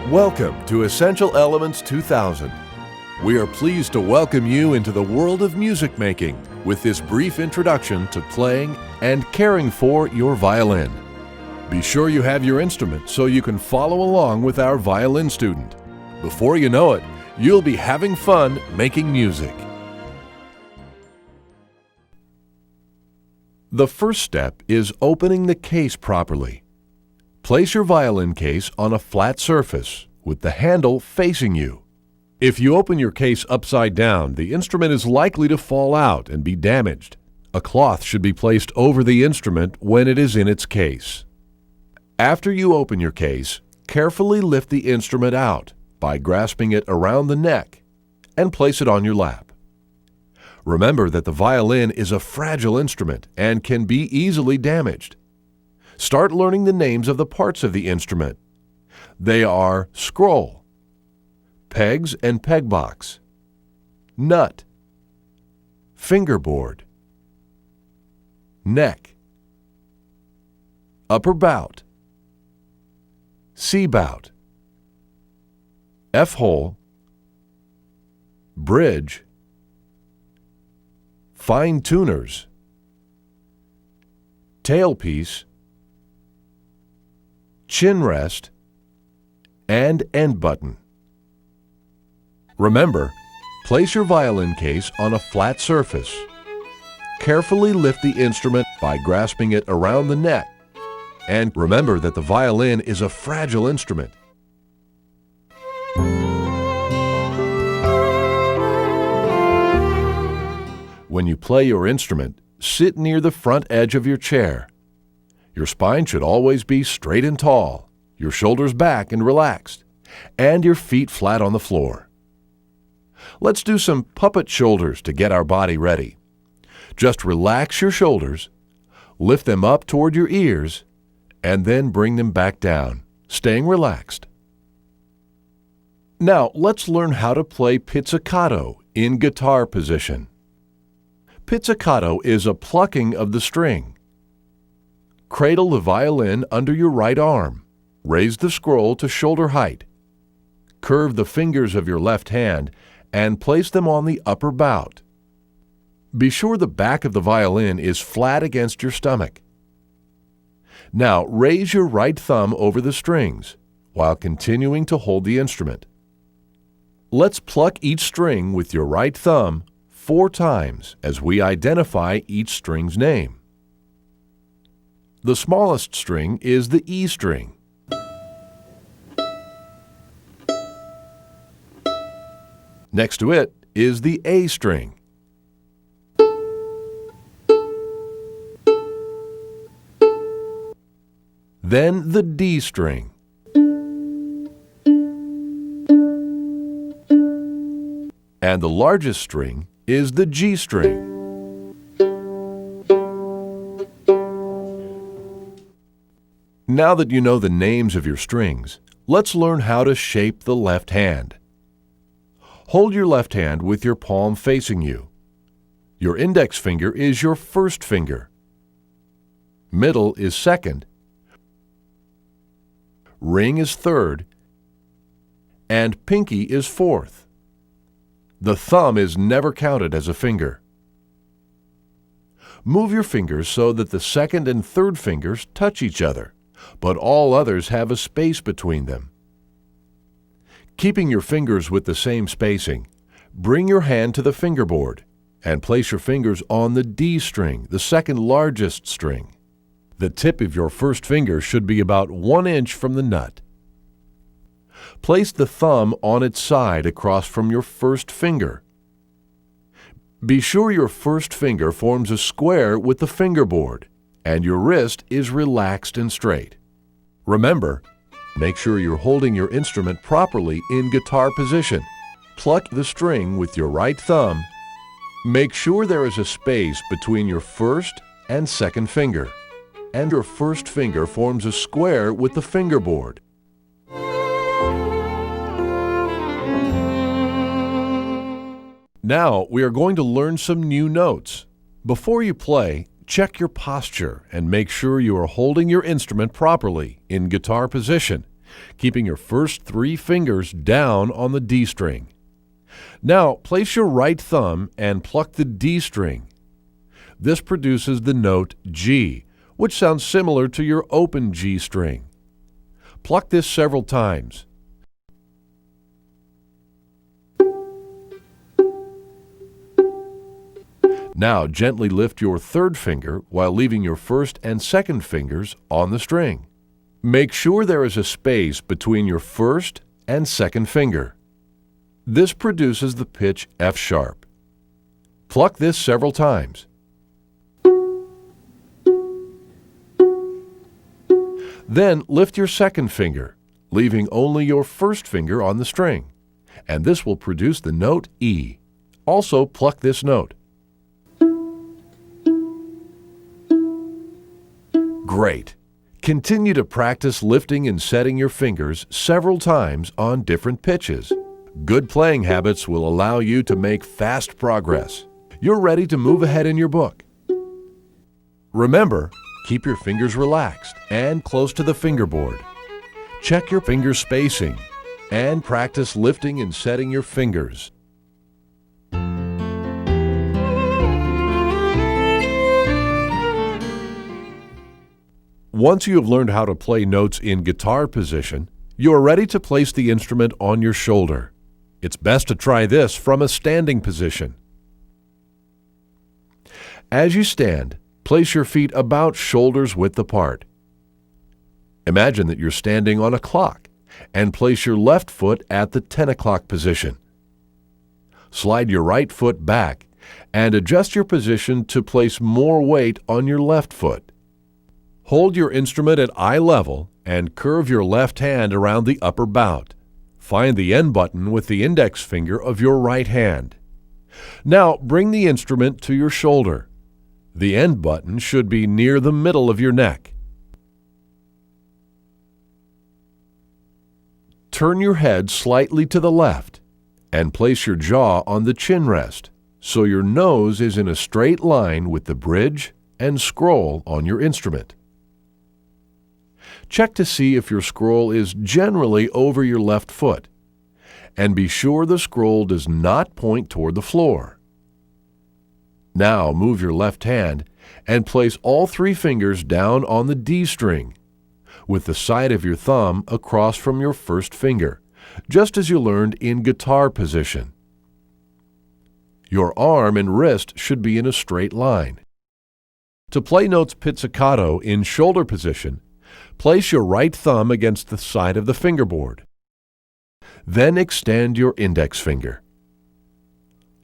Welcome to Essential Elements 2000. We are pleased to welcome you into the world of music making with this brief introduction to playing and caring for your violin. Be sure you have your instrument so you can follow along with our violin student. Before you know it, you'll be having fun making music. The first step is opening the case properly. Place your violin case on a flat surface with the handle facing you. If you open your case upside down, the instrument is likely to fall out and be damaged. A cloth should be placed over the instrument when it is in its case. After you open your case, carefully lift the instrument out by grasping it around the neck and place it on your lap. Remember that the violin is a fragile instrument and can be easily damaged. Start learning the names of the parts of the instrument. They are scroll, pegs and peg box, nut, fingerboard, neck, upper bout, C bout, F-hole, bridge, fine tuners, tailpiece, chin rest, and end button. Remember, place your violin case on a flat surface. Carefully lift the instrument by grasping it around the neck. And remember that the violin is a fragile instrument. When you play your instrument, sit near the front edge of your chair. Your spine should always be straight and tall, your shoulders back and relaxed, and your feet flat on the floor. Let's do some puppet shoulders to get our body ready. Just relax your shoulders, lift them up toward your ears, and then bring them back down, staying relaxed. Now, let's learn how to play pizzicato in guitar position. Pizzicato is a plucking of the string. Cradle the violin under your right arm. Raise the scroll to shoulder height. Curve the fingers of your left hand and place them on the upper bout. Be sure the back of the violin is flat against your stomach. Now raise your right thumb over the strings while continuing to hold the instrument. Let's pluck each string with your right thumb 4 times as we identify each string's name. The smallest string is the E string. Next to it is the A string. Then the D string. And the largest string is the G string. Now that you know the names of your strings, let's learn how to shape the left hand. Hold your left hand with your palm facing you. Your index finger is your first finger. Middle is second. Ring is third. And pinky is fourth. The thumb is never counted as a finger. Move your fingers so that the second and third fingers touch each other, but all others have a space between them. Keeping your fingers with the same spacing, bring your hand to the fingerboard and place your fingers on the D string, the second largest string. The tip of your first finger should be about 1 inch from the nut. Place the thumb on its side across from your first finger. Be sure your first finger forms a square with the fingerboard and your wrist is relaxed and straight. Remember, make sure you're holding your instrument properly in guitar position. Pluck the string with your right thumb. Make sure there is a space between your first and second finger, and your first finger forms a square with the fingerboard. Now we are going to learn some new notes. Before you play, check your posture and make sure you are holding your instrument properly in guitar position keeping your first 3 fingers down on the D string. Now place your right thumb and pluck the D string. This produces the note G, which sounds similar to your open G string. Pluck this several times. Now gently lift your 3rd finger while leaving your 1st and 2nd fingers on the string. Make sure there is a space between your 1st and 2nd finger. This produces the pitch F sharp. Pluck this several times. Then lift your 2nd finger, leaving only your 1st finger on the string, and this will produce the note E. Also pluck this note. Great! Continue to practice lifting and setting your fingers several times on different pitches. Good playing habits will allow you to make fast progress. You're ready to move ahead in your book. Remember, keep your fingers relaxed and close to the fingerboard. Check your finger spacing and practice lifting and setting your fingers. Once you have learned how to play notes in guitar position, you are ready to place the instrument on your shoulder. It's best to try this from a standing position. As you stand, place your feet about shoulders width apart. Imagine that you're standing on a clock and place your left foot at the 10 o'clock position. Slide your right foot back and adjust your position to place more weight on your left foot. Hold your instrument at eye level and curve your left hand around the upper bout. Find the end button with the index finger of your right hand. Now bring the instrument to your shoulder. The end button should be near the middle of your neck. Turn your head slightly to the left and place your jaw on the chin rest so your nose is in a straight line with the bridge and scroll on your instrument. Check to see if your scroll is generally over your left foot, and be sure the scroll does not point toward the floor. Now move your left hand and place all 3 fingers down on the D string, with the side of your thumb across from your 1st finger, just as you learned in guitar position. Your arm and wrist should be in a straight line. To play notes pizzicato in shoulder position, place your right thumb against the side of the fingerboard. Then extend your index finger.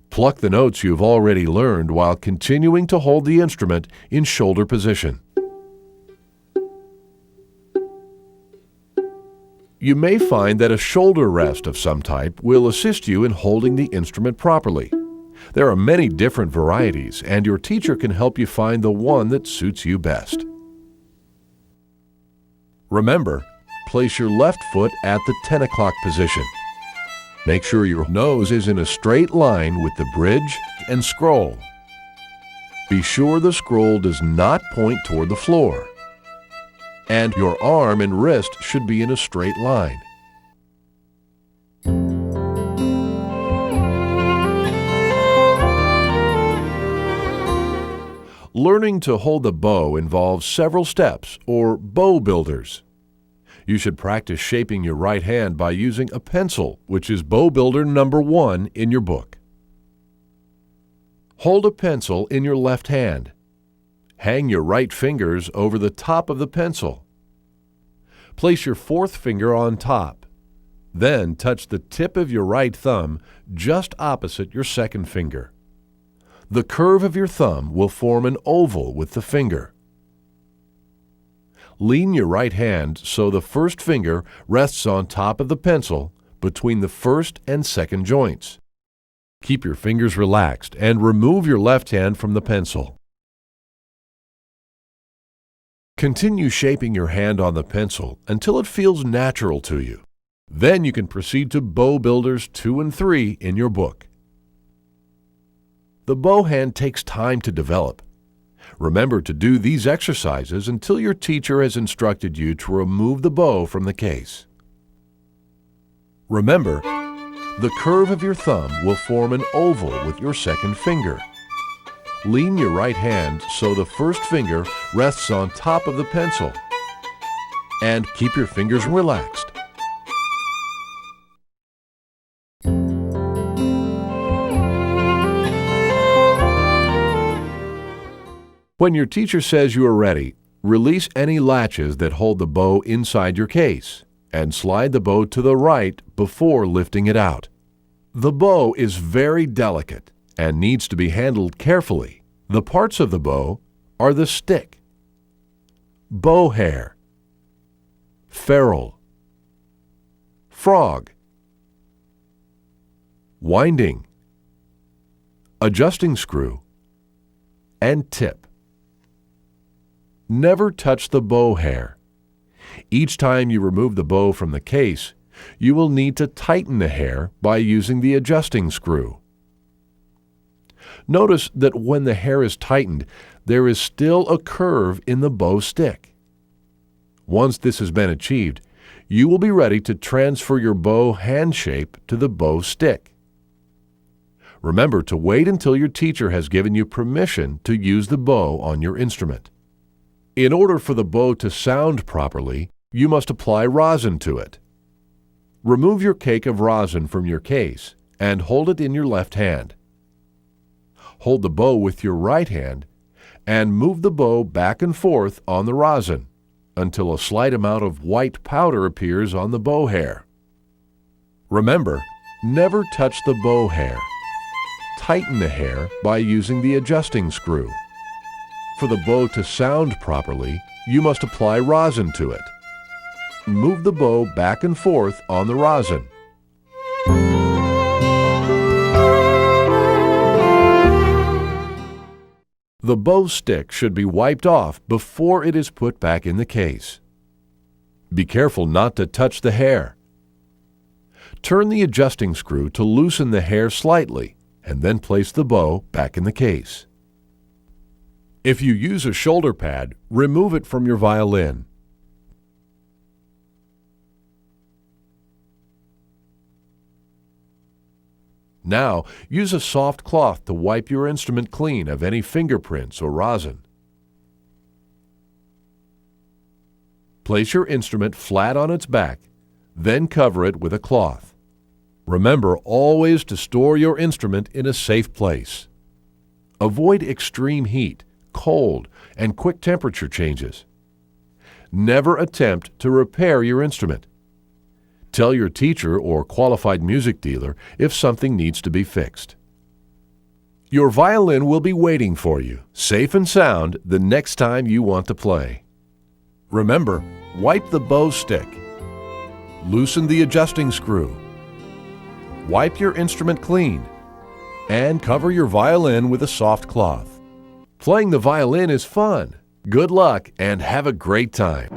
Pluck the notes you've already learned while continuing to hold the instrument in shoulder position. You may find that a shoulder rest of some type will assist you in holding the instrument properly. There are many different varieties, and your teacher can help you find the one that suits you best. Remember, place your left foot at the 10 o'clock position. Make sure your nose is in a straight line with the bridge and scroll. Be sure the scroll does not point toward the floor. And your arm and wrist should be in a straight line. Learning to hold the bow involves several steps, or bow builders. You should practice shaping your right hand by using a pencil, which is bow builder number 1 in your book. Hold a pencil in your left hand. Hang your right fingers over the top of the pencil. Place your 4th finger on top. Then touch the tip of your right thumb just opposite your 2nd finger. The curve of your thumb will form an oval with the finger. Lean your right hand so the 1st finger rests on top of the pencil between the 1st and 2nd joints. Keep your fingers relaxed and remove your left hand from the pencil. Continue shaping your hand on the pencil until it feels natural to you. Then you can proceed to bow builders 2 and 3 in your book. The bow hand takes time to develop. Remember to do these exercises until your teacher has instructed you to remove the bow from the case. Remember, the curve of your thumb will form an oval with your second finger. Lean your right hand so the first finger rests on top of the pencil. And keep your fingers relaxed. When your teacher says you are ready, release any latches that hold the bow inside your case and slide the bow to the right before lifting it out. The bow is very delicate and needs to be handled carefully. The parts of the bow are the stick, bow hair, ferrule, frog, winding, adjusting screw, and tip. Never touch the bow hair. Each time you remove the bow from the case, you will need to tighten the hair by using the adjusting screw. Notice that when the hair is tightened, there is still a curve in the bow stick. Once this has been achieved, you will be ready to transfer your bow hand shape to the bow stick. Remember to wait until your teacher has given you permission to use the bow on your instrument. In order for the bow to sound properly, you must apply rosin to it. Remove your cake of rosin from your case and hold it in your left hand. Hold the bow with your right hand and move the bow back and forth on the rosin until a slight amount of white powder appears on the bow hair. Remember, never touch the bow hair. Tighten the hair by using the adjusting screw. For the bow to sound properly, you must apply rosin to it. Move the bow back and forth on the rosin. The bow stick should be wiped off before it is put back in the case. Be careful not to touch the hair. Turn the adjusting screw to loosen the hair slightly, and then place the bow back in the case. If you use a shoulder pad, remove it from your violin. Now, use a soft cloth to wipe your instrument clean of any fingerprints or rosin. Place your instrument flat on its back, then cover it with a cloth. Remember always to store your instrument in a safe place. Avoid extreme heat, cold, and quick temperature changes. Never attempt to repair your instrument. Tell your teacher or qualified music dealer if something needs to be fixed. Your violin will be waiting for you, safe and sound, the next time you want to play. Remember, wipe the bow stick. Loosen the adjusting screw. Wipe your instrument clean. And cover your violin with a soft cloth. Playing the violin is fun. Good luck and have a great time.